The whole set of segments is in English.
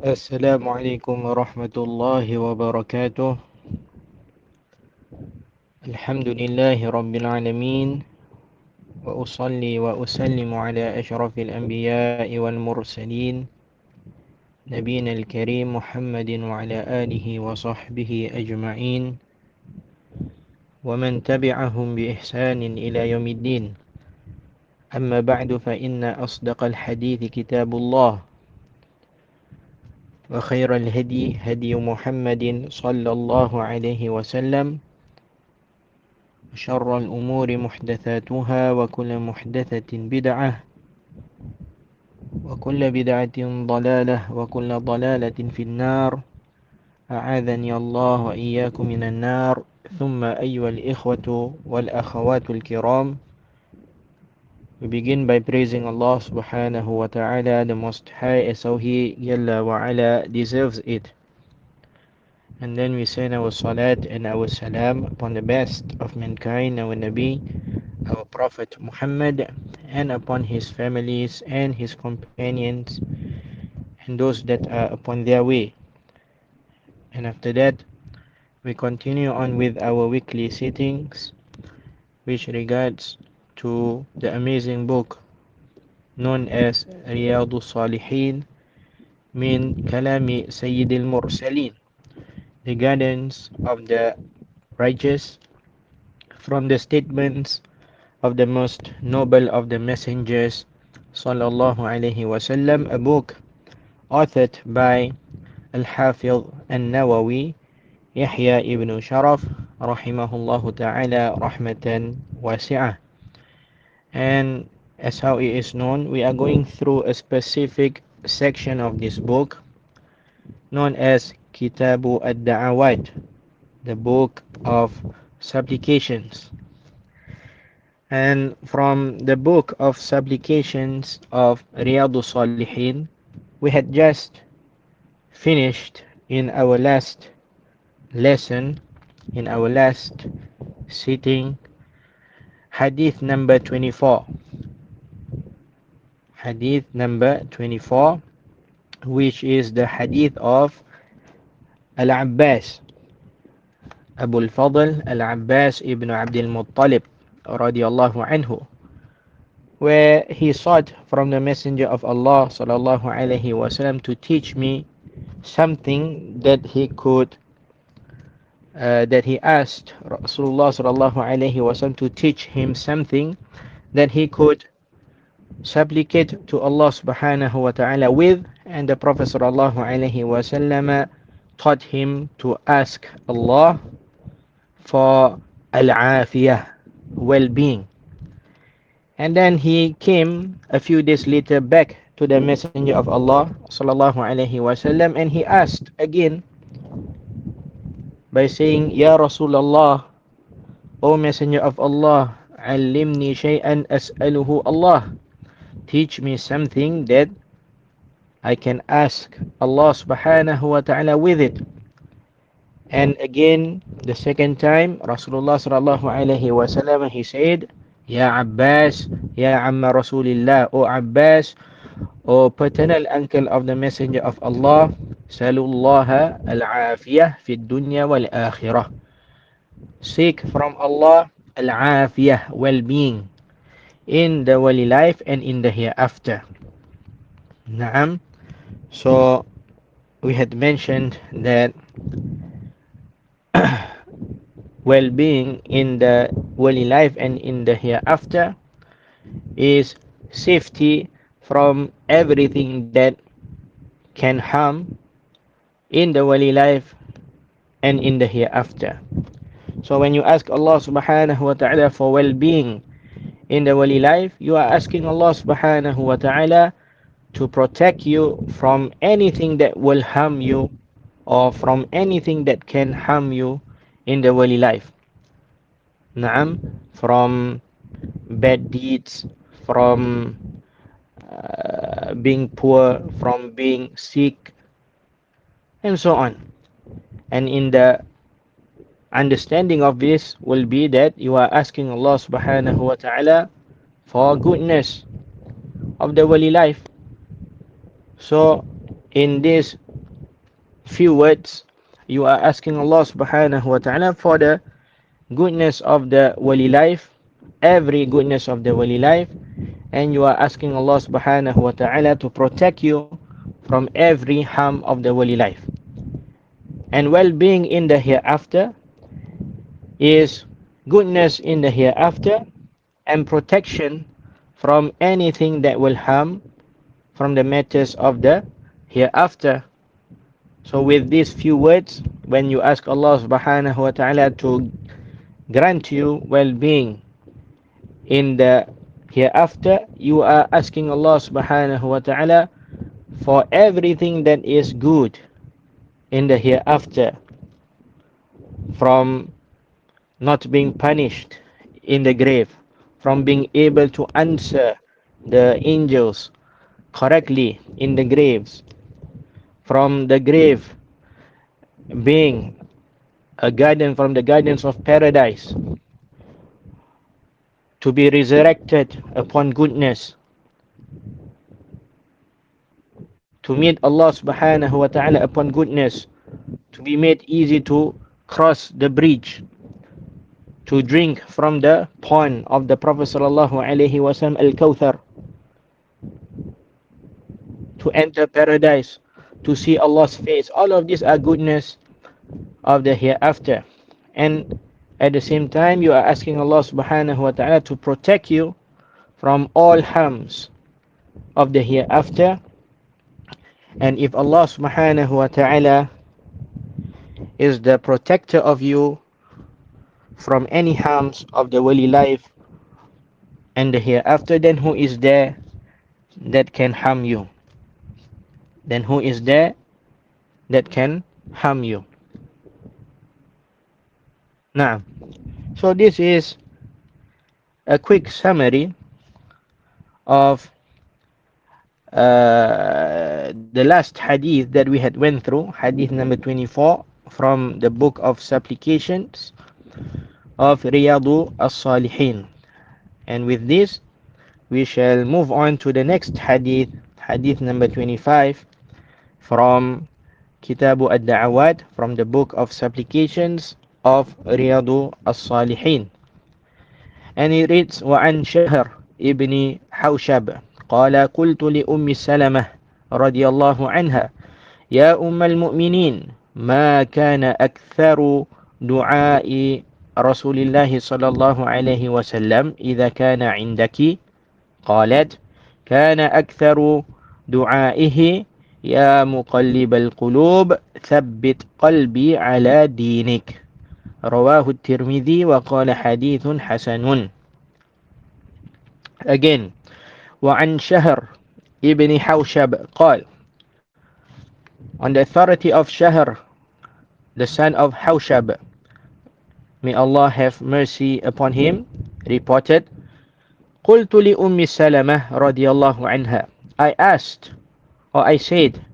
السلام عليكم ورحمة الله وبركاته. الحمد لله رب العالمين، وأصلي وأسلم على أشرف الأنبياء والمرسلين، نبينا الكريم محمد وعلى آله وصحبه أجمعين، ومن تبعهم بإحسان إلى يوم الدين. أما بعد، فإن أصدق الحديث كتاب الله، وخير الهدي هدي محمد صلى الله عليه وسلم، شر الأمور محدثاتها، وكل محدثة بدعة، وكل بدعة ضلالة، وكل ضلالة في النار. أعاذني الله وإياكم من النار. ثم أيها الإخوة والأخوات الكرام, we begin by praising Allah subhanahu wa ta'ala, the Most High, as how He Yalla wa ala deserves it. And then we send our salat and our salam upon the best of mankind, our Nabi, our Prophet Muhammad, and upon his families and his companions and those that are upon their way. And after that, we continue on with our weekly sittings, which regards to the amazing book known as Riyadus Salihin min Kalami Sayyidil Mursalin, the gardens of the righteous from the statements of the most noble of the messengers, sallallahu alaihi wasallam, a book authored by Al-Hafiz An-Nawawi, Yahya ibn Sharaf, rahimahullahu ta'ala, rahmatan wasi'ah. And as how it is known, we are going through a specific section of this book known as Kitabu Ad-Da'awat, the book of supplications. And from the book of supplications of Riyadus Salihin, we had just finished in our last lesson, in our last sitting, hadith number 24. Hadith number 24, which is the hadith of Al-Abbas, Abu al-Fadl Al-Abbas ibn Abdul Muttalib radiyallahu anhu, where he sought from the Messenger of Allah sallallahu alaihi wasallam to teach me something that he asked Rasulullah sallallahu alaihi wasallam to teach him something that he could supplicate to Allah subhanahu wa ta'ala with, and the Prophet sallallahu alaihi wasallam taught him to ask Allah for al-afiyah, well-being. And then he came a few days later back to the Messenger of Allah sallallahu alaihi wasallam, and he asked again by saying, Ya Rasulullah, O Messenger of Allah, allimni shay'an as'aluhu Allah, teach me something that I can ask Allah subhanahu wa ta'ala with it. And again, the second time, Rasulullah sallallahu alaihi wasallam, he said, Ya Abbas, Ya Amma Rasulillah, O Abbas, O paternal uncle of the Messenger of Allah, Salullaha al-afiyah fi dunya wal akhirah. Seek from Allah al-afiyah, well-being, in the wali life and in the hereafter. Naam. So we had mentioned that well-being in the wali life and in the hereafter is safety from everything that can harm in the wali life and in the hereafter. So when you ask Allah subhanahu wa ta'ala for well-being in the wali life, you are asking Allah subhanahu wa ta'ala to protect you from anything that will harm you, or from anything that can harm you in the wali life. Naam, from bad deeds, from being poor, from being sick, and so on. And in the understanding of this will be that you are asking Allah subhanahu wa ta'ala for goodness of the wali life. So in this few words, you are asking Allah subhanahu wa ta'ala for the goodness of the wali life, every goodness of the wali life, and you are asking Allah subhanahu wa ta'ala to protect you from every harm of the wali life. And well-being in the hereafter is goodness in the hereafter and protection from anything that will harm from the matters of the hereafter. So with these few words, when you ask Allah subhanahu wa ta'ala to grant you well-being in the hereafter, you are asking Allah subhanahu wa ta'ala for everything that is good in the hereafter, from not being punished in the grave, from being able to answer the angels correctly in the graves, from the grave being a garden from the gardens of paradise, to be resurrected upon goodness, to meet Allah subhanahu wa ta'ala upon goodness, to be made easy to cross the bridge, to drink from the pond of the Prophet sallallahu alaihi wasallam al-Kawthar, to enter paradise, to see Allah's face. All of these are goodness of the hereafter. And at the same time, you are asking Allah subhanahu wa ta'ala to protect you from all harms of the hereafter. And if Allah subhanahu wa ta'ala is the protector of you from any harms of the wali life and the hereafter, then who is there that can harm you? Then who is there that can harm you? Now, so this is a quick summary of the last hadith that we had went through, hadith number 24 from the book of supplications of Riyadu as-Salihin. And with this, we shall move on to the next hadith, hadith number 25 from Kitabu ad-Da'awat, from the book of supplications of Riyadu as-Salihin. And it reads, وعن شهر ابن حوشب قال قلت لأم سلمة رضي الله عنها يا أم المؤمنين ما كان أكثر دعاء رسول الله صلى الله عليه وسلم إذا كان عندك؟ قالت كان أكثر دعائه يا مقلب القلوب ثبت قلبي على دينك. رواه الترمذي وقال حديث حسن. Again, وعن شهر ابن حوشب قال, on the authority of Shahr, the son of Hawshab, may Allah have mercy upon him, reported, قلت لأم سلمة رضي الله عنها, I asked, or I said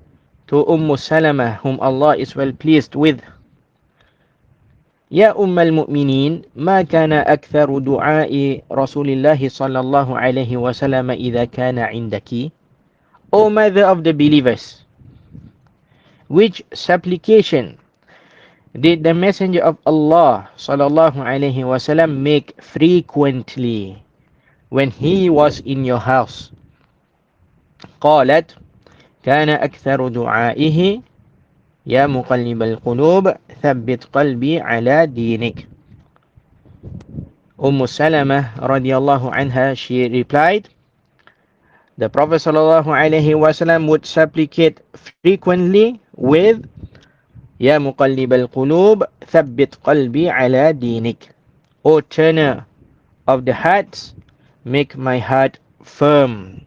to Salama, whom Allah is well pleased with, يا أم المؤمنين ما كان أكثر دعاء رسول الله صلى الله عليه وسلم إذا كان عندك? O mother of the believers, which supplication did the messenger of Allah sallallahu alaihi wasallam make frequently when he was in your house? قالت كان أكثر دعائه يا مقلب القلوب ثبت قلبي على دينك. Salama radiallahu anha, she replied, the Prophet sallallahu alaihi wasallam would supplicate frequently with يا مقلب القلوب ثبت قلبي على دينك. O turner of the hearts, make my heart firm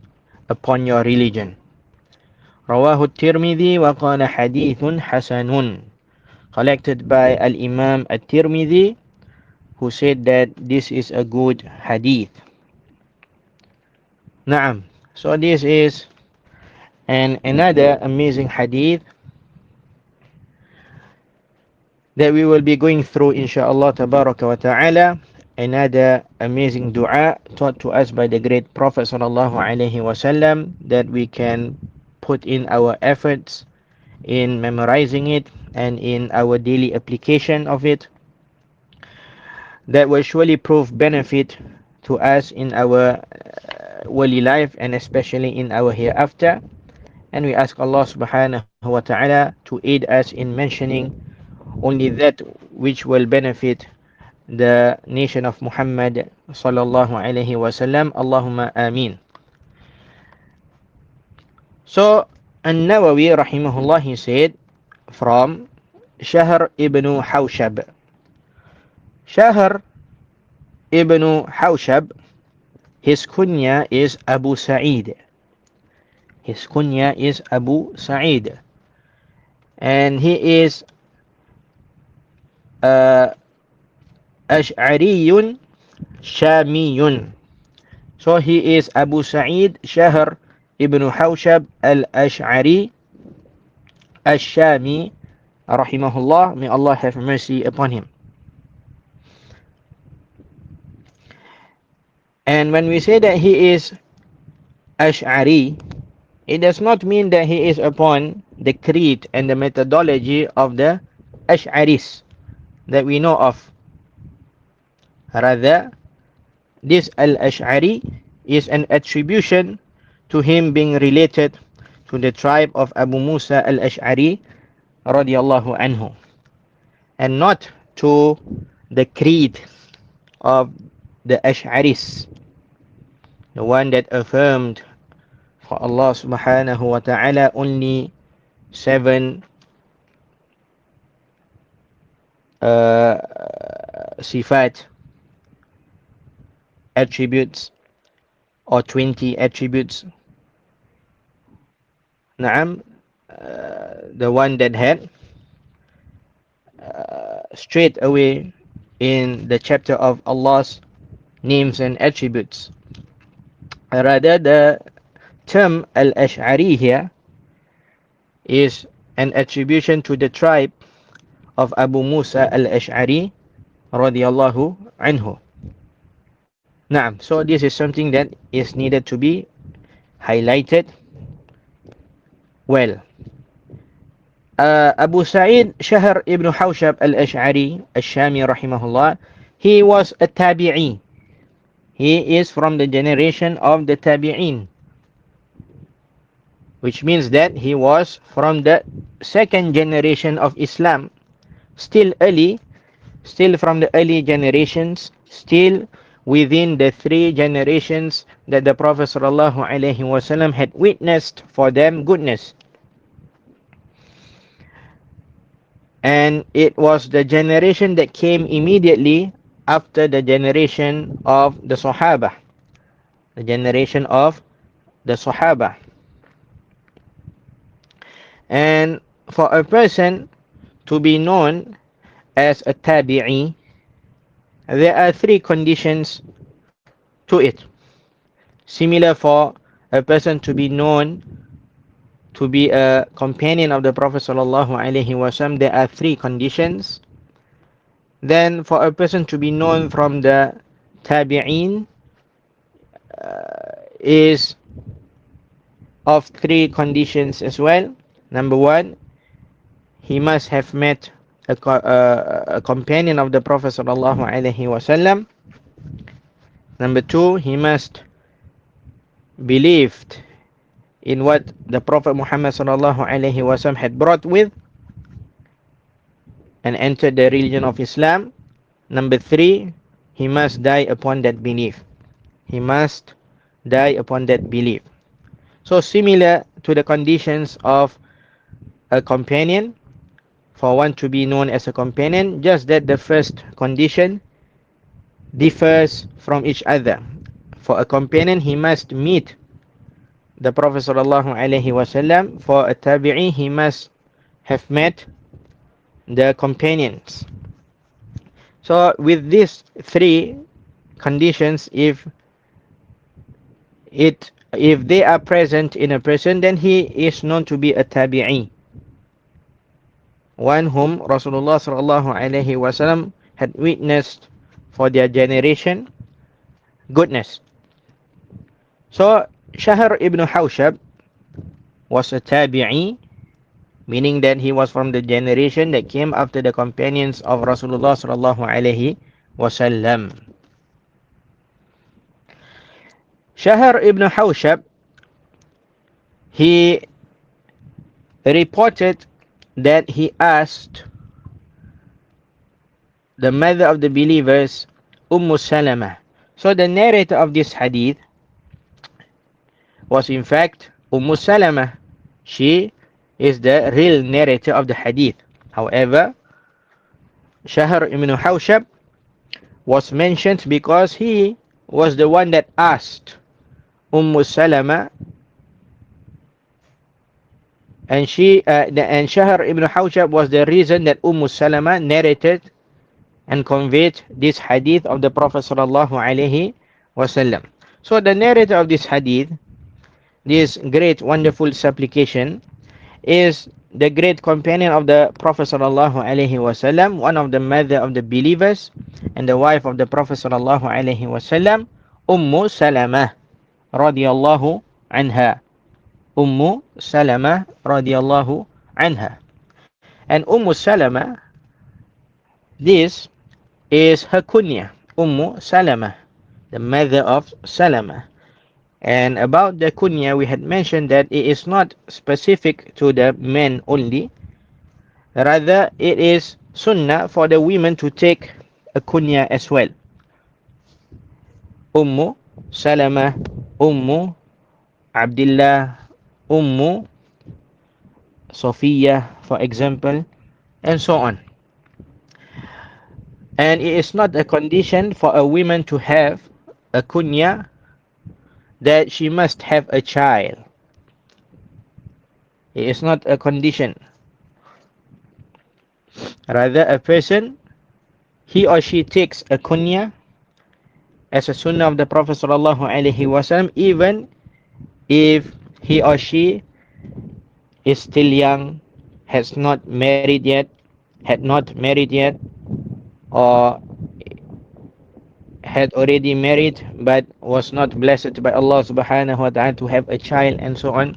upon your religion. رواه الترمذي وقال حديث حسن, collected by Al-Imam At-Tirmidhi, who said that this is a good hadith. Naam. So this is another amazing hadith that we will be going through inshaAllah tabaraka wa ta'ala. Another amazing dua taught to us by the great Prophet sallallahu alaihi wasallam that we can put in our efforts in memorizing it and in our daily application of it, that will surely prove benefit to us in our worldly life and especially in our hereafter. And we ask Allah subhanahu wa ta'ala to aid us in mentioning only that which will benefit the nation of Muhammad sallallahu alaihi wasallam. Allahumma ameen. So An-Nawawi rahimahullah, he said from Shahr ibn Hawshab. Shahr ibn Hawshab, his kunya is Abu Sa'id. His kunya is Abu Sa'id. And he is Ash'ariyun Shamiyun. So he is Abu Sa'id Shahr ibn Hawshab al-Ash'ari al-Shami rahimahullah. May Allah have mercy upon him. And when we say that he is Ash'ari, it does not mean that he is upon the creed and the methodology of the Ash'aris that we know of. Rather, this Al-Ash'ari is an attribution to him being related to the tribe of Abu Musa Al-Ash'ari radiyallahu anhu, and not to the creed of the Ash'aris, the one that affirmed for Allah subhanahu wa ta'ala only 7 sifat, attributes, or 20 attributes. Naam, the one that had straight away in the chapter of Allah's names and attributes. Rather, the term Al-Ash'ari here is an attribution to the tribe of Abu Musa Al-Ash'ari radiyallahu anhu. Naam, so this is something that is needed to be highlighted well. Abu Sa'id Shahr ibn Hawshab al-Ash'ari al-Shami rahimahullah, he was a tabi'i. He is from the generation of the tabi'in, which means that he was from the second generation of Islam, still early, still from the early generations, still within the 3 generations that the Prophet sallallahu alaihi wasallam had witnessed for them goodness. And it was the generation that came immediately after the generation of the Sahaba. The generation of the Sahaba. And for a person to be known as a tabi'i, there are 3 conditions to it. Similar for a person to be known to be a companion of the Prophet sallallahu alaihi wasallam, there are 3 conditions. Then for a person to be known from the tabi'in is of 3 conditions as well. Number 1, he must have met a companion of the Prophet sallallahu alaihi wasallam. Number 2, he must believed in what the Prophet Muhammad sallallahu alaihi wasallam had brought with and entered the religion of Islam. Number 3, he must die upon that belief. He must die upon that belief. So similar to the conditions of a companion, for one to be known as a companion, just that the first condition differs from each other. For a companion, he must meet the Prophet sallallahu alaihi wasallam. For a tabi'i, he must have met the companions. So with these 3 conditions, if they are present in a person, then he is known to be a tabi'i, one whom Rasulullah sallallahu alaihi wasallam had witnessed for their generation goodness. So Shahr ibn Hawshab was a tabi'i, meaning that he was from the generation that came after the companions of Rasulullah sallallahu alaihi wasallam. Shahr ibn Hawshab, he reported that he asked the mother of the believers, Salama. So the narrator of this hadith was in fact Salama. She is the real narrator of the hadith. However, Shahr ibn Hawshab was mentioned because he was the one that asked Salama, and Shahr ibn Hawshab was the reason that Salama narrated and conveyed this hadith of the Prophet sallallahu alaihi wasallam. So the narrator of this hadith, this great wonderful supplication, is the great companion of the Prophet sallallahu alaihi wasallam, one of the mother of the believers and the wife of the Prophet sallallahu alaihi wasallam, Salamah radhiyallahu anha. Salamah radhiyallahu anha. And Salamah, this is her kunya, Salama, the mother of Salama. And about the kunya, we had mentioned that it is not specific to the men only. Rather, it is sunnah for the women to take a kunya as well. Salama, Abdullah, Sophia, for example, and so on. And it is not a condition for a woman to have a kunya that she must have a child. It is not a condition. Rather, a person, he or she takes a kunya as a sunnah of the Prophet sallallahu alaihi wasallam, even if he or she is still young, had not married yet, or had already married but was not blessed by Allah subhanahu wa ta'ala to have a child, and so on.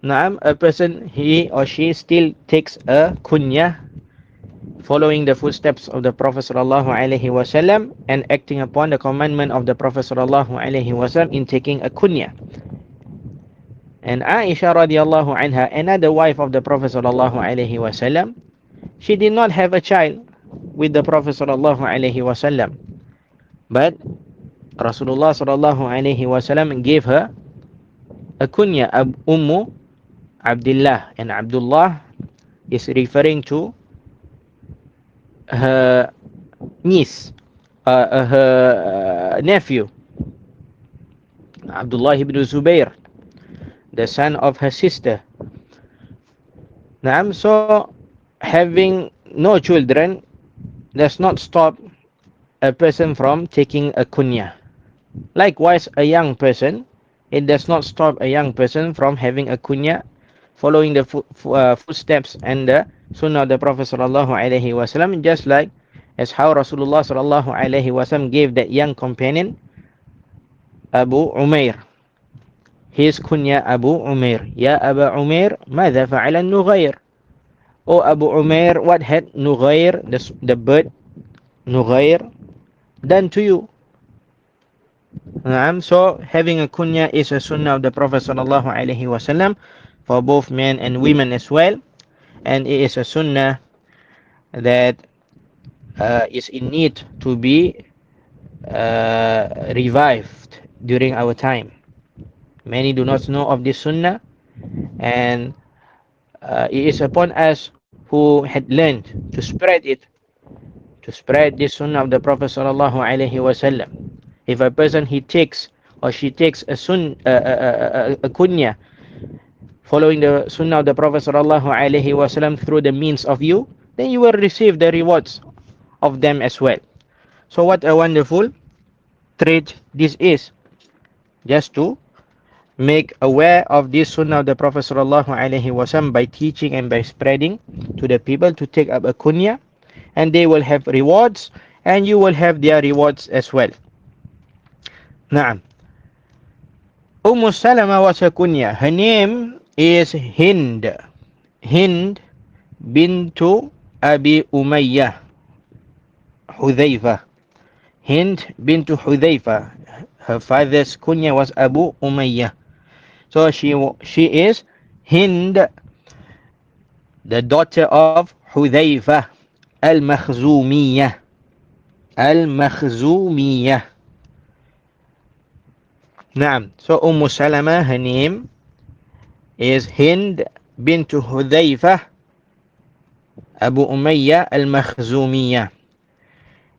Naam, a person, he or she still takes a kunya, following the footsteps of the Prophet sallallahu alaihi wasallam and acting upon the commandment of the Prophet sallallahu alaihi wasallam in taking a kunya. And Aisha radhiyallahu anha, another wife of the Prophet sallallahu alaihi wasallam, she did not have a child with the Prophet sallallahu alaihi wasallam, but Rasulullah sallallahu alaihi wasallam gave her a kunya, Abdullah, and Abdullah is referring to her niece, her nephew, Abdullah ibn Zubair, the son of her sister. Naam, so having no children does not stop a person from taking a kunya. Likewise, a young person, it does not stop a young person from having a kunya, following the footsteps and the sunnah of the Prophet sallallahu alaihi wasallam, just like as how Rasulullah sallallahu alaihi wasallam gave that young companion Abu Umair his kunya, Abu Umair. Ya Abu Umair, ماذا فعل النغير? O Abu Umair, what had Nughair, the bird Nughair, done to you? So having a kunya is a sunnah of the Prophet sallallahu alaihi wasallam for both men and women as well, and it is a sunnah that is in need to be revived during our time. Many do not know of this sunnah, and it is upon us who had learned to spread it, to spread this sunnah of the Prophet sallallahu alaihi wasallam. If a person he takes or she takes a kunya following the sunnah of the Prophet sallallahu alaihi wasallam through the means of you, then you will receive the rewards of them as well. So what a wonderful trait this is, just to make aware of this sunnah of the Prophet sallallahu alaihi wasallam by teaching and by spreading to the people to take up a kunya, and they will have rewards and you will have their rewards as well. Naam. Salama was her kunya. Her name is Hind. Hind bintu Abi Umayyah Hudzaifah. Hind bintu Hudzaifah. Her father's kunya was Abu Umayyah. So she is Hind, the daughter of Hudzaifah al-Makhzumiyah. Al-Makhzumiyah. Naam. So Salama, her name is Hind bintu Hudzaifah Abu Umayyah al-Makhzumiyah.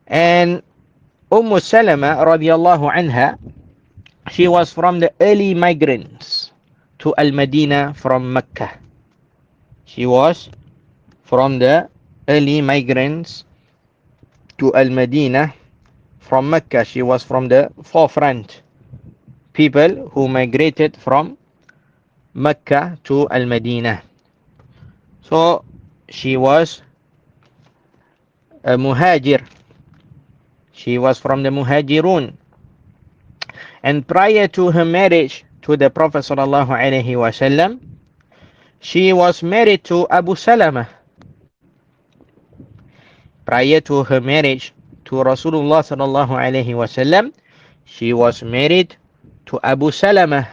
And Salama radiallahu anha, she was from the early migrants to Al-Madinah from Mecca. She was from the early migrants to Al-Madinah from Mecca. She was from the forefront people who migrated from Mecca to Al-Madinah. So she was a muhajir. She was from the muhajirun. And prior to her marriage to the Prophet sallallahu alaihi wasallam, she was married to Abu Salama. Prior to her marriage to Rasulullah sallallahu alaihi wasallam, she was married to Abu Salama.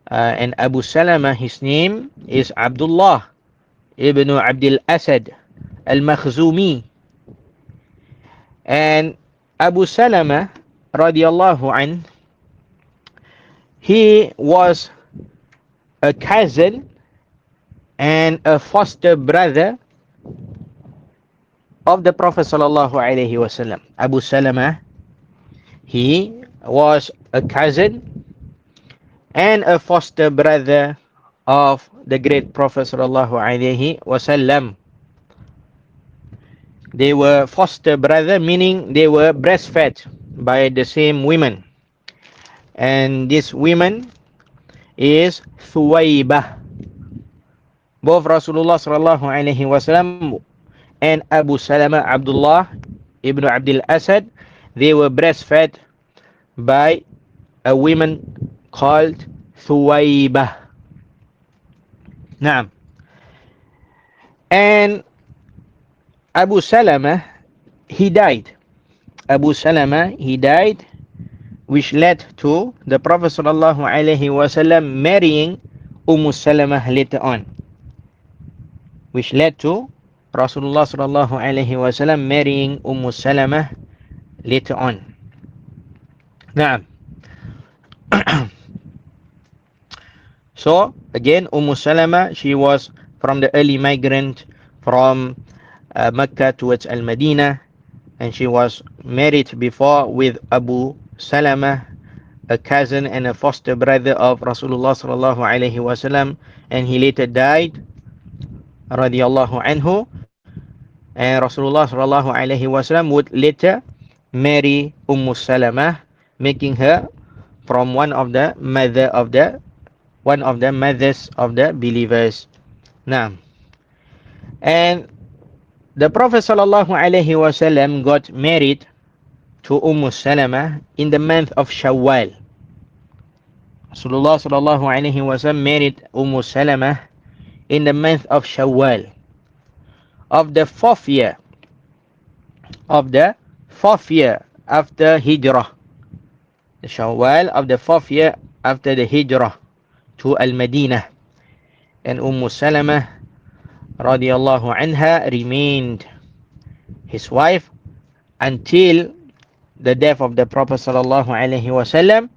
And Abu Salama, his name is Abdullah ibn Abdul Asad al-Makhzumi. And Abu Salama radiallahu anh, he was a cousin and a foster brother of the Prophet sallallahu alaihi wasallam. Abu Salama, he was a cousin and a foster brother of the great Prophet sallallahu alaihi wasallam. They were foster brother, meaning they were breastfed by the same women. And this woman is Thuwaybah. Both Rasulullah sallallahu alaihi wasallam and Abu Salama Abdullah ibn Abdul Asad, they were breastfed by a woman called Thuwaybah. Naam. And Abu Salama, he died. Abu Salama, he died, which led to the Prophet sallallahu alaihi wasallam marrying Salama later on. Which led to Rasulullah sallallahu alaihi wasallam marrying Salama later on. Naam. So again, Salama, she was from the early migrant from Mecca towards Al-Madinah, and she was married before with Abu Salama, a cousin and a foster brother of Rasulullah sallallahu alaihi wasallam, and he later died radiyallahu anhu. And Rasulullah sallallahu alaihi wasallam would later marry Salama, making her from one of the mothers of the believers. Now, and the Prophet sallallahu alaihi wasallam got married to Salama in the month of Shawwal. Rasulullah sallallahu alaihi wasallam married Salama in the month of Shawwal of the fourth year after Hijrah. The Shawwal of the fourth year after the Hijrah to Al-Madinah. And Salama radiyallahu anha remained his wife until the death of the Prophet sallallahu alaihi wasallam.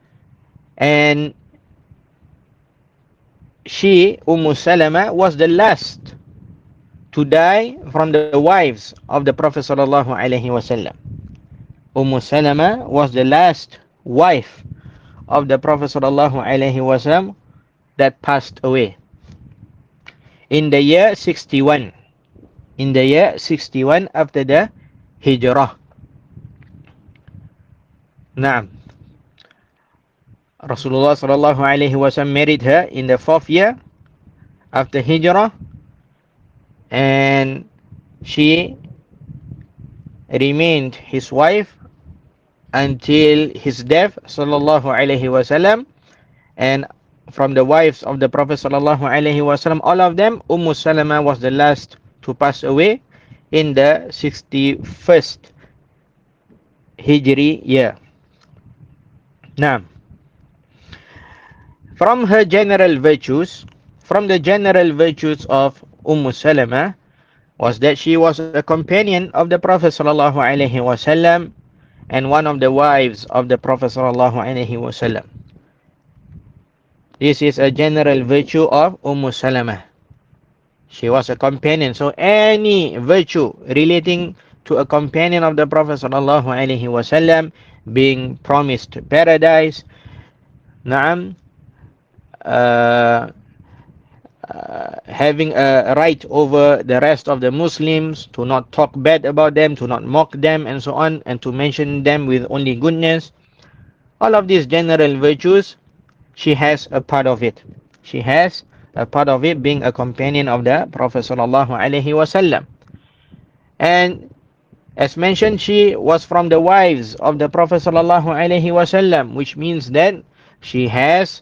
And she, Salama, was the last to die from the wives of the Prophet sallallahu alaihi wasallam. Salama was the last wife of the Prophet sallallahu alaihi wasallam that passed away in the year 61. In the year 61 after the Hijrah. Naam. Rasulullah sallallahu alaihi wasallam married her in the fourth year after Hijrah, and she remained his wife until his death sallallahu alaihi wasallam. And from the wives of the Prophet sallallahu alaihi wasallam, all of them, Salama was the last to pass away in the 61st Hijri year. Now, from her general virtues, from the general virtues of Salama was that she was a companion of the Prophet sallallahu alaihi wasallam and one of the wives of the Prophet sallallahu alaihi wasallam. This is a general virtue of Salama. She was a companion. So any virtue relating to a companion of the Prophet sallallahu alaihi wasallam, being promised paradise, na'am, uh, having a right over the rest of the Muslims, to not talk bad about them, to not mock them, and so on, and to mention them with only goodness. All of these general virtues, she has a part of it. She has a part of it being a companion of the Prophet sallallahu alaihi wasallam. And as mentioned, she was from the wives of the Prophet sallallahu alaihi wasallam, which means that she has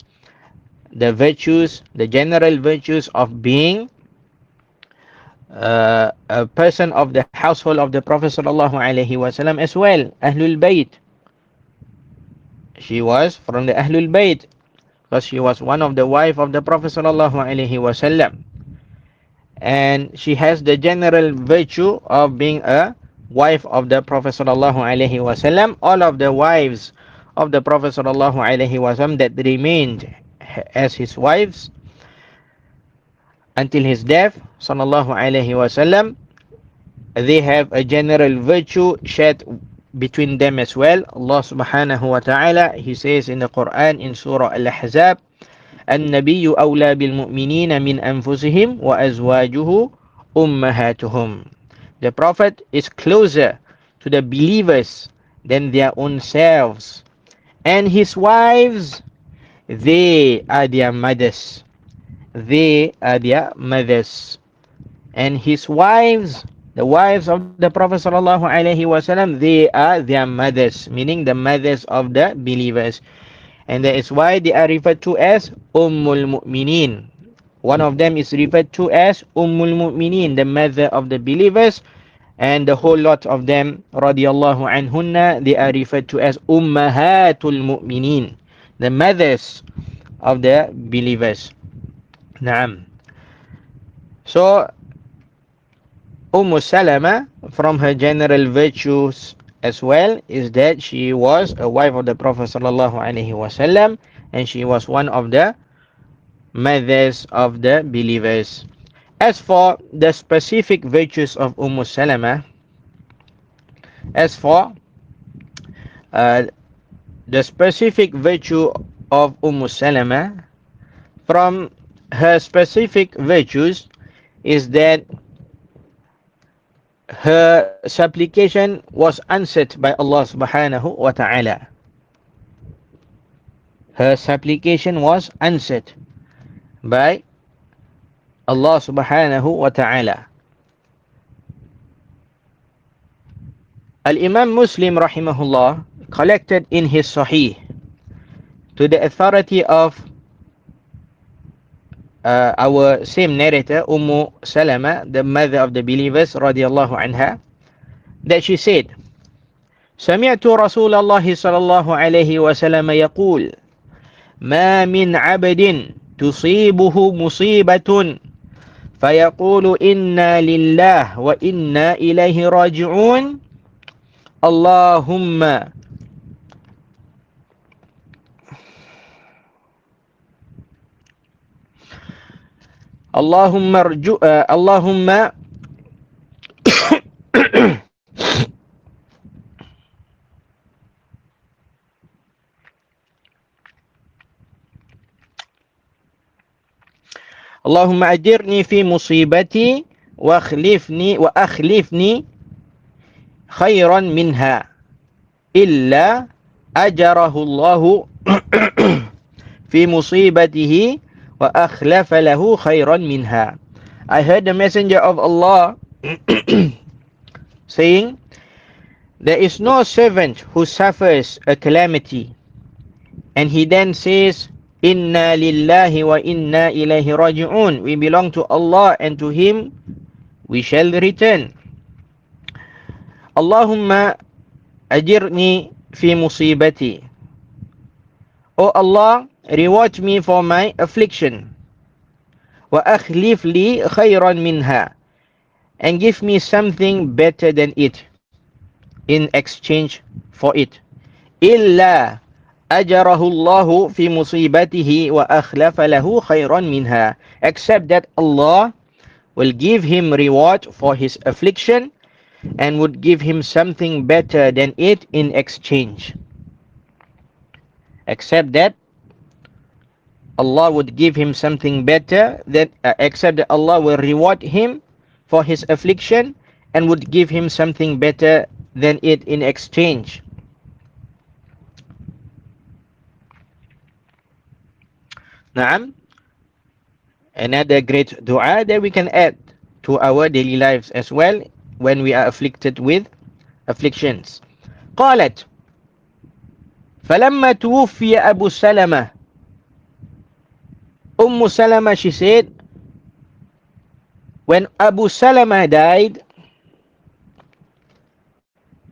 the virtues, the general virtues of being a person of the household of the Prophet sallallahu alaihi wasallam as well, Ahlul Bayt. She was from the Ahlul Bayt because she was one of the wife of the Prophet sallallahu alaihi wasallam, and she has the general virtue of being a wife of the Prophet sallallahu alaihi wasallam. All of the wives of the Prophet sallallahu alaihi wasallam that remained as his wives until his death sallallahu alaihi wasallam, they have a general virtue shared between them as well. Allah subhanahu wa ta'ala, he says in the Quran in Surah Al-Ahzab, النبي أولى بالمؤمنين من أنفسهم وأزواجه أمهاتهم. The Prophet is closer to the believers than their own selves, and his wives, they are their mothers. They are their mothers. And his wives, the wives of the Prophet sallallahu alaihi wasallam, they are their mothers, meaning the mothers of the believers. And that is why they are referred to as Ummul Mu'minin. One of them is referred to as Ummul Mu'minin, the mother of the believers. And the whole lot of them, radiyallahu anhunna, they are referred to as Ummahatul Mu'minin, the mothers of the believers. Naam. So, Salama, from her general virtues as well, is that she was a wife of the Prophet sallallahu alaihi wasallam, and she was one of the mothers of the believers. As for the specific virtues of Salama, as for the specific virtue of Salama, from her specific virtues is that her supplication was answered by Allah subhanahu wa ta'ala. Her supplication was answered by Allah subhanahu wa ta'ala. Al-Imam Muslim rahimahullah collected in his Sahih to the authority of our same narrator, Salama, the mother of the believers, radiyallahu anha, that she said, سمعت رسول الله صلى الله عليه وسلم يقول ما من عبد تصيبه مصيبة فيقول إنا لله وإنا إليه راجعون اللهم اللهم اللهم أجرني في مصيبتي وأخلفني خيرا منها إلا أجره الله في مصيبته وأخلف له خيرا منها. I heard the messenger of Allah saying, there is no servant who suffers a calamity and he then says, Inna lillahi wa inna ilaihi raji'un. We belong to Allah and to Him we shall return. Allahumma ajirni fi musibati. O Allah, reward me for my affliction. Wa akhlif li khayran minha. And give me something better than it in exchange for it. Illa ajarahu Allahu fi musibatihi wa akhlafa lahu khayran minha. Except that Allah will give him reward for his affliction and would give him something better than it in exchange. Except that Allah would give him something better, that except that Allah will reward him for his affliction and would give him something better than it in exchange. Naam. Another great dua that we can add to our daily lives as well when we are afflicted with afflictions. قالت فلما توفي أبو سلمة. Salama, she said, when Abu Salama died,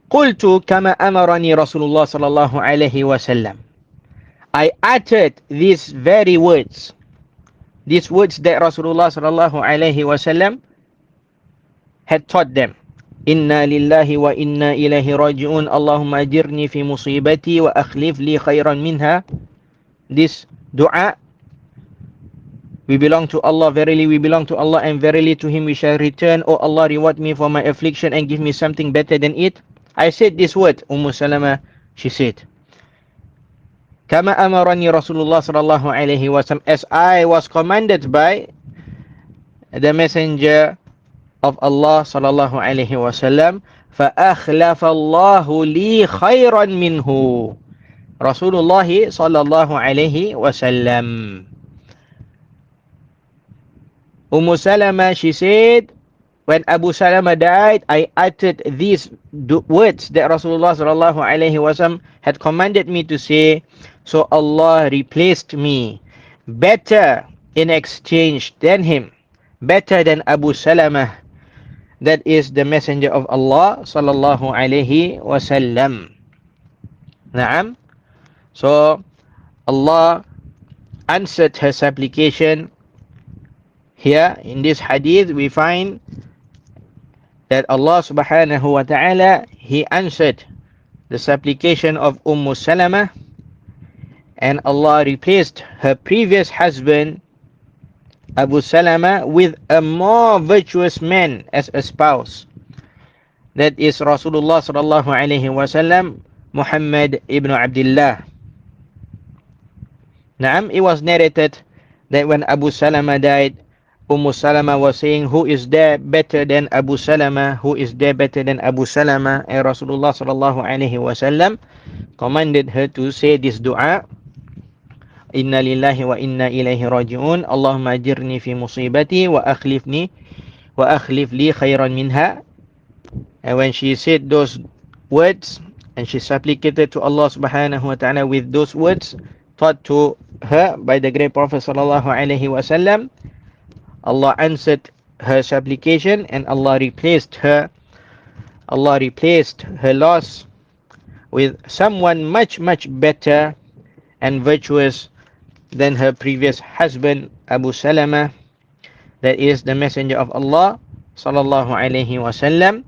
قلت كما أمرني رسول الله صلى الله عليه وسلم. I uttered these very words, that Rasulullah sallallahu alaihi wasallam had taught them. Inna lillahi wa inna ilaihi raji'un. Allahumma ajirni fi musibati wa akhlif li khairan minha. This dua, we belong to Allah, verily we belong to Allah, and verily to Him we shall return. O Allah, reward me for my affliction and give me something better than it. I said this word, Salama, she said, Kama amarani Rasulullah sallallahu alaihi wasallam, as I was commanded by the messenger of Allah sallallahu alaihi wasallam. فَأَخْلَفَ اللَّهُ لِي خَيْرًا مِنْهُ. Rasulullah sallallahu alaihi wasallam. Salama, she said, when Abu Salama died, I uttered these words that Rasulullah sallallahu alaihi wasallam had commanded me to say. So Allah replaced me better in exchange than him, better than Abu Salama, that is the messenger of Allah sallallahu alaihi wasallam. Naam. So Allah answered her supplication. Here in this hadith we find that Allah subhanahu wa ta'ala, He answered the supplication of Salama, and Allah replaced her previous husband Abu Salama with a more virtuous man as a spouse. That is Rasulullah sallallahu alaihi wasallam, Muhammad ibn Abdullah. Naam, it was narrated that when Abu Salama died, Salama was saying, who is there better than Abu Salama? Who is there better than Abu Salama? And Rasulullah sallallahu alaihi wasallam commanded her to say this dua. Inna lillahi wa inna ilaihi raji'un. Allahumma ajirni fi musibati wa akhlif li khairan minha. And when she said those words and she supplicated to Allah subhanahu wa ta'ala with those words taught to her by the great Prophet sallallahu alaihi wasallam, Allah answered her supplication and Allah replaced her loss with someone much better and virtuous than her previous husband Abu Salama, that is the messenger of Allah sallallahu alaihi wasallam.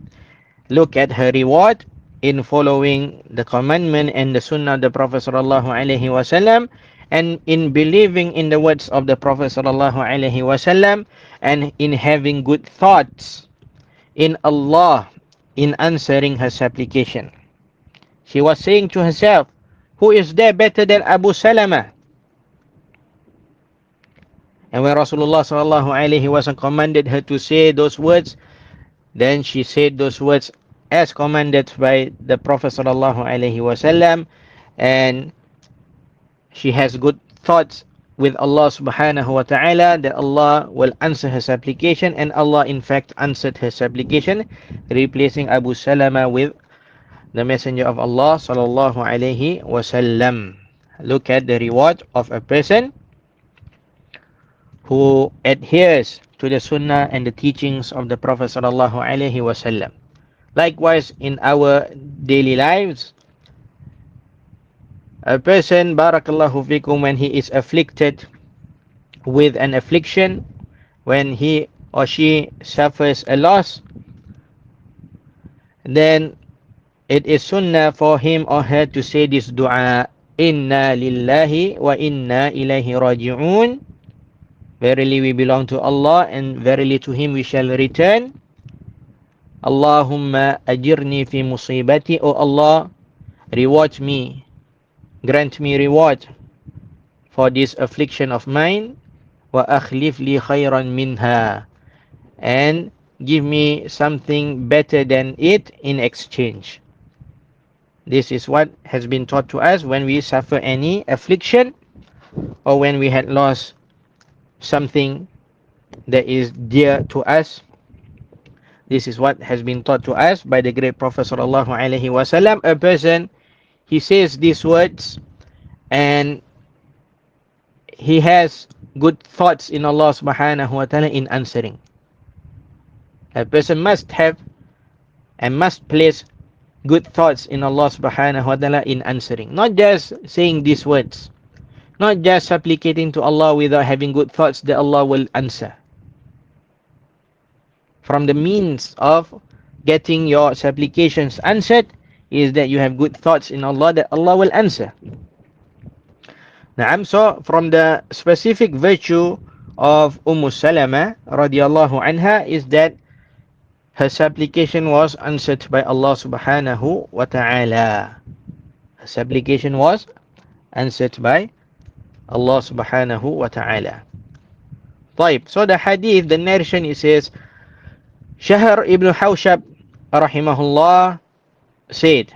Look at her reward in following the commandment and the sunnah of the Prophet sallallahu alaihi wasallam, and in believing in the words of the Prophet sallallahu alaihi wasallam, and in having good thoughts in Allah in answering her supplication. She was saying to herself, who is there better than Abu Salama? And when Rasulullah sallallahu alaihi wasallam commanded her to say those words, then she said those words as commanded by the Prophet sallallahu alaihi wasallam, and she has good thoughts with Allah subhanahu wa ta'ala that Allah will answer her supplication, and Allah in fact answered her supplication, replacing Abu Salama with the messenger of Allah sallallahu alaihi wasallam. Look at the reward of a person who adheres to the sunnah and the teachings of the Prophet sallallahu alaihi wasallam. Likewise, in our daily lives, a person, barakallahu fikum, when he is afflicted with an affliction, when he or she suffers a loss, then it is sunnah for him or her to say this dua, Inna lillahi wa inna ilaihi raji'un. Verily we belong to Allah and verily to Him we shall return. Allahumma ajirni fi musibati. O Allah, reward me, grant me reward for this affliction of mine. Wa akhlif li khairan minha. And give me something better than it in exchange. This is what has been taught to us when we suffer any affliction or when we had lost something that is dear to us. This is what has been taught to us by the great Prophet sallallahu alaihi wasallam. A person, he says these words and he has good thoughts in Allah subhanahu wa ta'ala in answering. A person must have and must place good thoughts in Allah subhanahu wa ta'ala in answering. Not just saying these words. Not just supplicating to Allah without having good thoughts that Allah will answer. From the means of getting your supplications answered is that you have good thoughts in Allah that Allah will answer. Naam, so from the specific virtue of Salama radiallahu anha is that her supplication was answered by Allah subhanahu wa ta'ala. Her supplication was answered by Allah subhanahu wa ta'ala. طيب, so the hadith, the narration, it says, Shahr ibn Hawshab rahimahullah said,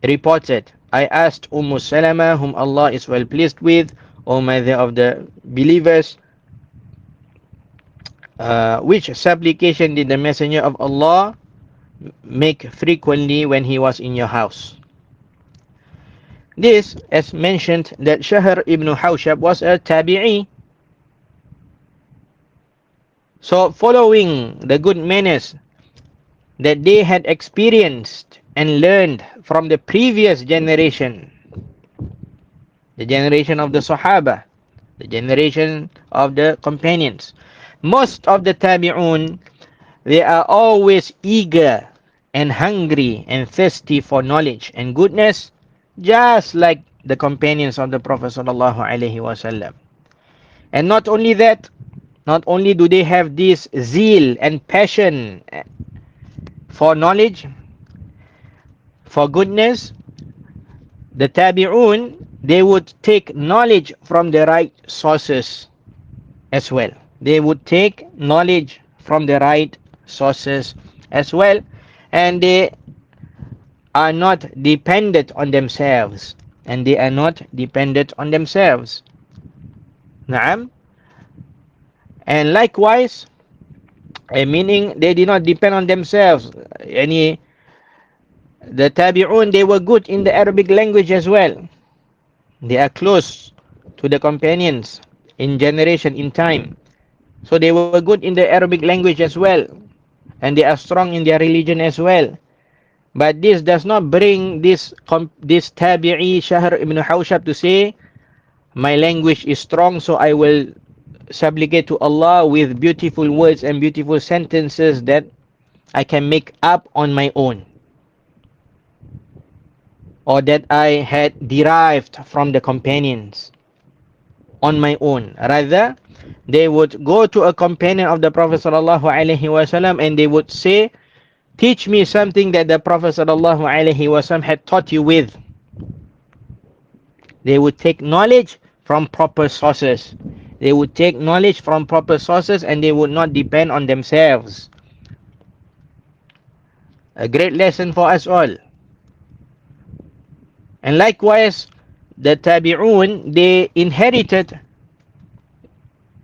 reported, I asked Salama, whom Allah is well pleased with, O mother of the believers, which supplication did the messenger of Allah make frequently when he was in your house? This, as mentioned, that Shahr ibn Hawshab was a tabi'i. So following the good manners that they had experienced and learned from the previous generation, the generation of the Sahaba, the generation of the companions, most of the tabi'un, they are always eager and hungry and thirsty for knowledge and goodness, just like the companions of the Prophet sallallahu alaihi wasallam. And not only that, not only do they have this zeal and passion for knowledge, for goodness, the tabi'un, they would take knowledge from the right sources as well. They would take knowledge from the right sources as well, and they are not dependent on themselves. And they are not dependent on themselves. Naam. And likewise, meaning they did not depend on themselves. The tabi'un, they were good in the Arabic language as well. They are close to the companions in generation, in time. So they were good in the Arabic language as well. And they are strong in their religion as well. But this does not bring this tabi'i Shahr ibn Hawshab to say, my language is strong, so I will supplicate to Allah with beautiful words and beautiful sentences that I can make up on my own, or that I had derived from the companions on my own. Rather, they would go to a companion of the Prophet sallallahu alaihi wasallam and they would say, teach me something that the Prophet sallallahu alaihi wasallam had taught you with. They would take knowledge from proper sources. They would take knowledge from proper sources and they would not depend on themselves. A great lesson for us all. And likewise, the tabi'un, they inherited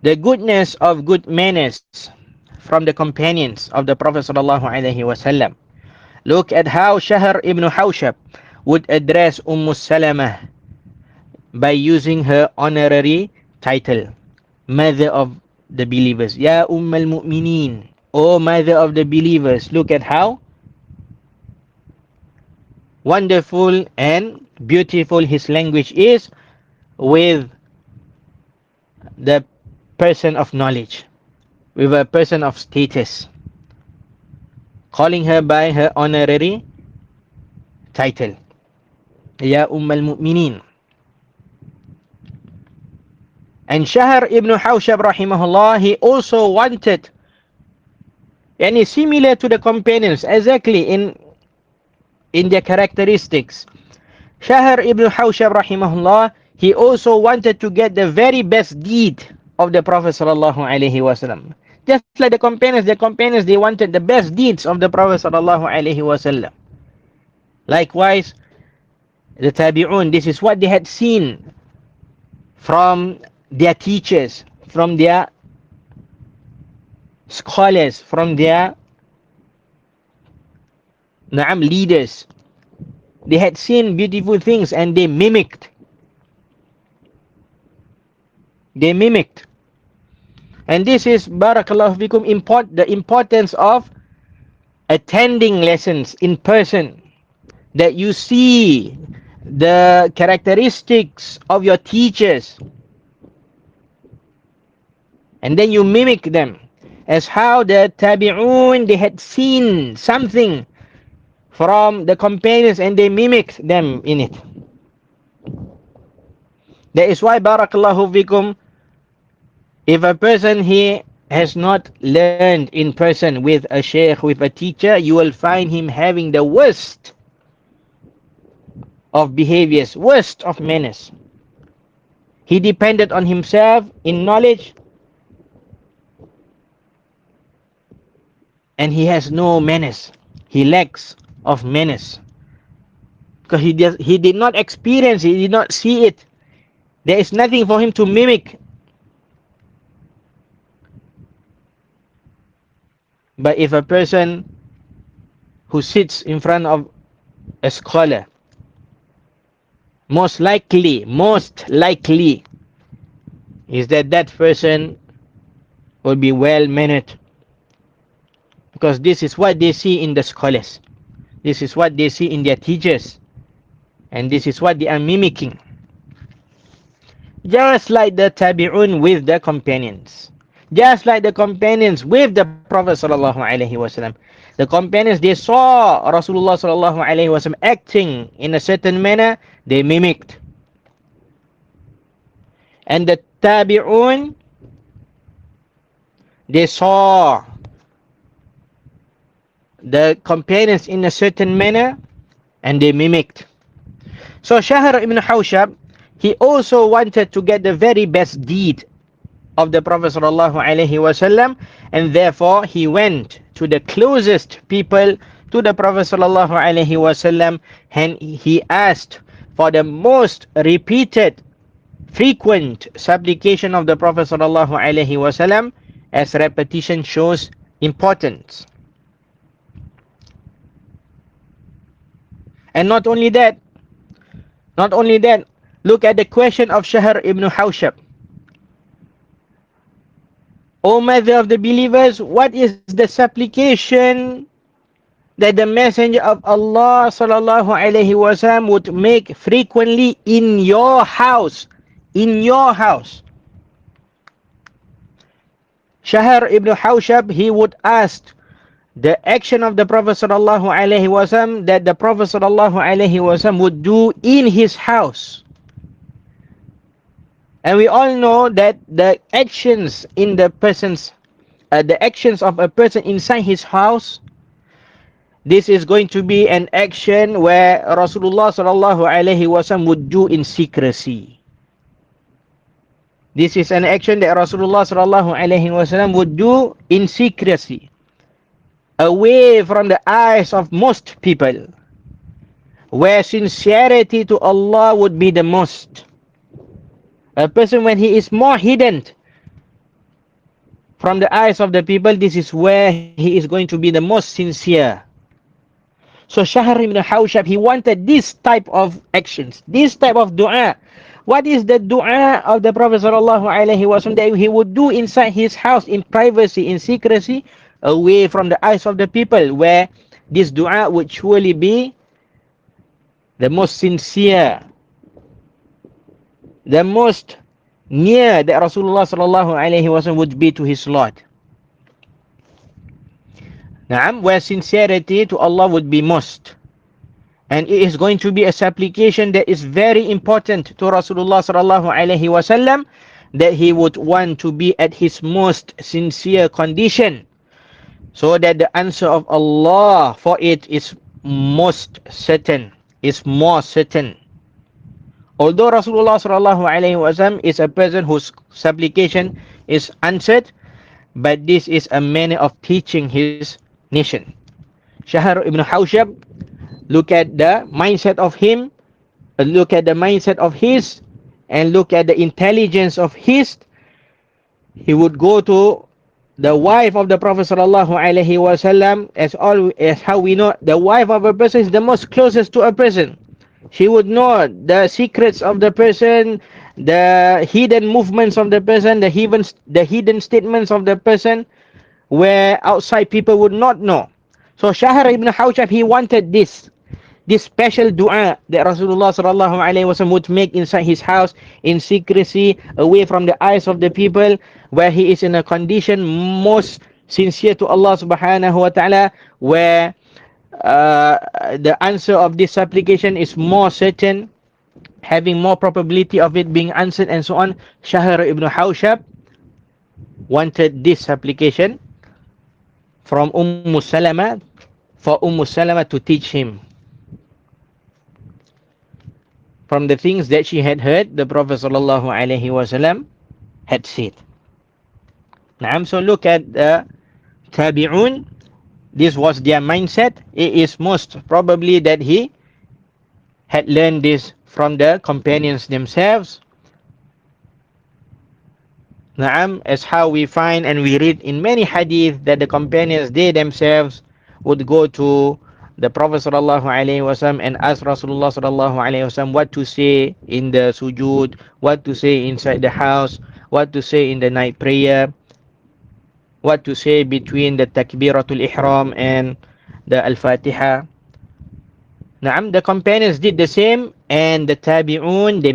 the goodness of good manners from the companions of the Prophet sallallahu alaihi wasallam. Look at how Shahr ibn Hawshab would address Salama by using her honorary title, Mother of the Believers. Ya Ummul Mu'minin, O Mother of the Believers. Look at how wonderful and beautiful his language is with the person of knowledge, with a person of status, calling her by her honorary title, Ya Ummul Mu'minin. And Shahr ibn Hawshab rahimahullah, he also wanted, and is similar to the companions exactly in their characteristics. Shahr ibn Hawshab rahimahullah, he also wanted to get the very best deed of the Prophet sallallahu alaihi wasallam. Just like the companions, they wanted the best deeds of the Prophet sallallahu alaihi wasallam. Likewise, the tabi'un, this is what they had seen from their teachers, from their scholars, from their leaders. They had seen beautiful things and they mimicked. They mimicked. And this is, barakallahu fikum, the importance of attending lessons in person. That you see the characteristics of your teachers. And then you mimic them. As how the tabi'un, they had seen something from the companions and they mimicked them in it. That is why, barakallahu fikum, if a person he has not learned in person with a sheikh, with a teacher, you will find him having the worst of behaviors, worst of manners. He depended on himself in knowledge, and he has no manners. He lacks of manners. Because he did not experience it, he did not see it. There is nothing for him to mimic. But if a person who sits in front of a scholar, most likely is that person will be well mannered, because this is what they see in the scholars, this is what they see in their teachers, and this is what they are mimicking. Just like the tabi'un with the companions, just like the companions with the Prophet sallallahu alaihi wasallam. The companions, they saw Rasulullah sallallahu alaihi wasallam acting in a certain manner, they mimicked. And the tabi'un, they saw the companions in a certain manner and they mimicked. So Shahr ibn Hawshab, he also wanted to get the very best deed of the Prophet sallallahu alaihi wasallam, and therefore he went to the closest people to the Prophet sallallahu alaihi wasallam, and he asked for the most repeated, frequent supplication of the Prophet sallallahu alaihi wasallam, as repetition shows importance. And not only that, look at the question of Shahr ibn Hawshab. O Mother of the Believers, what is the supplication that the Messenger of Allah sallallahu alaihi wasallam would make frequently in your house? In your house. Shahr ibn Hawshab, he would ask the action of the Prophet sallallahu alaihi wasallam, that the Prophet sallallahu alaihi wasallam would do in his house. And we all know that the actions in the person's, the actions of a person inside his house, this is going to be an action where Rasulullah sallallahu alaihi wasallam would do in secrecy. This is an action that Rasulullah sallallahu alaihi wasallam would do in secrecy, away from the eyes of most people, where sincerity to Allah would be the most. A person, when he is more hidden from the eyes of the people, this is where he is going to be the most sincere. So Shahr ibn Hawshab, he wanted this type of actions, this type of dua, What is the dua of the Prophet sallallahu alaihi wasallam that he would do inside his house in privacy, in secrecy, away from the eyes of the people, where this dua would surely be the most sincere, the most near that Rasulullah sallallahu alaihi wasallam would be to his Lord. Naam, where sincerity to Allah would be most. And it is going to be a supplication that is very important to Rasulullah sallallahu alaihi wasallam, that he would want to be at his most sincere condition, so that the answer of Allah for it is most certain, is more certain. Although Rasulullah sallallahu alaihi wasallam is a person whose supplication is answered, but this is a manner of teaching his nation. Shahr ibn Hawshab, look at the mindset of him, look at the mindset of his, and look at the intelligence of his. He would go to the wife of the Prophet sallallahu alaihi wasallam, as how we know, the wife of a person is the most closest to a person. She would know the secrets of the person, the hidden movements of the person, the hidden statements of the person, where outside people would not know. So Shahr ibn Hawshab, he wanted this special dua that Rasulullah sallallahu alaihi wasallam would make inside his house in secrecy, away from the eyes of the people, where he is in a condition most sincere to Allah subhanahu wa ta'ala, where the answer of this supplication is more certain, having more probability of it being answered, and so on. Shahr ibn Hawshab wanted this supplication from Salama, for Salama to teach him from the things that she had heard the Prophet sallallahu alaihi wasallam had said. Naam, so look at the Tabi'un. This was their mindset. It is most probably that he had learned this from the companions themselves. Naam, as how we find and we read in many hadith that the companions, they themselves would go to the Prophet sallallahu alaihi wasallam and ask Rasulullah sallallahu alaihi wasallam what to say in the sujud, what to say inside the house, what to say in the night prayer, what to say between the takbiratul ihram and the al-Fatiha. Naam, the companions did the same, and the Tabi'un, they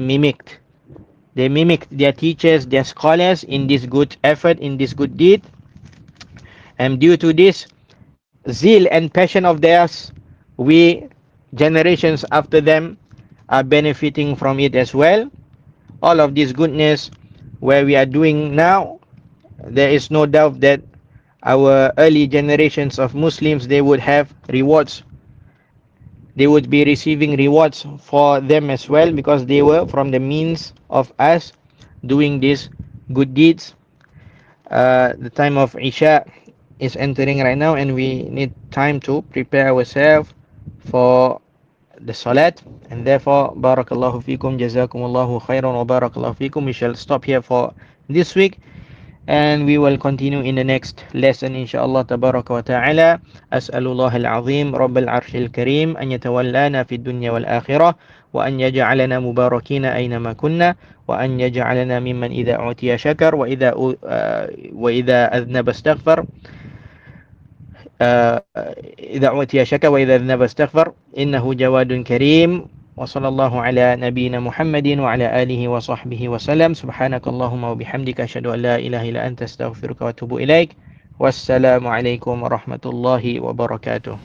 mimicked their teachers, their scholars in this good effort, in this good deed. And due to this zeal and passion of theirs, we, generations after them, are benefiting from it as well. All of this goodness where we are doing now, there is no doubt that our early generations of Muslims, they would have rewards. They would be receiving rewards for them as well, because they were from the means of us doing these good deeds. The time of Isha is entering right now, and we need time to prepare ourselves for the Salat. And therefore, Barakallahu fikum, Jazakumullahu khairan wa Barakallahu fikum. We shall stop here for this week, and we will continue in the next lesson inshallah tabaraka wa ta'ala. As'alullah al-azim rabbal arshil kareem an yatawallana fid dunya wal akhirah, wa an yaj'alana mubarakina aynama kunna, wa an yaj'alana mimman idha utiya shakar wa idha adhnaba astaghfar, إذا أوتي شكر وإذا أذنب استغفر إنه جواد كريم. وصلى الله على نبينا محمد وعلى آله وصحبه وسلم. سبحانك اللهم وبحمدك أشهد أن لا إله إلا أنت أستغفرك وأتوب إليك. والسلام عليكم ورحمة الله وبركاته.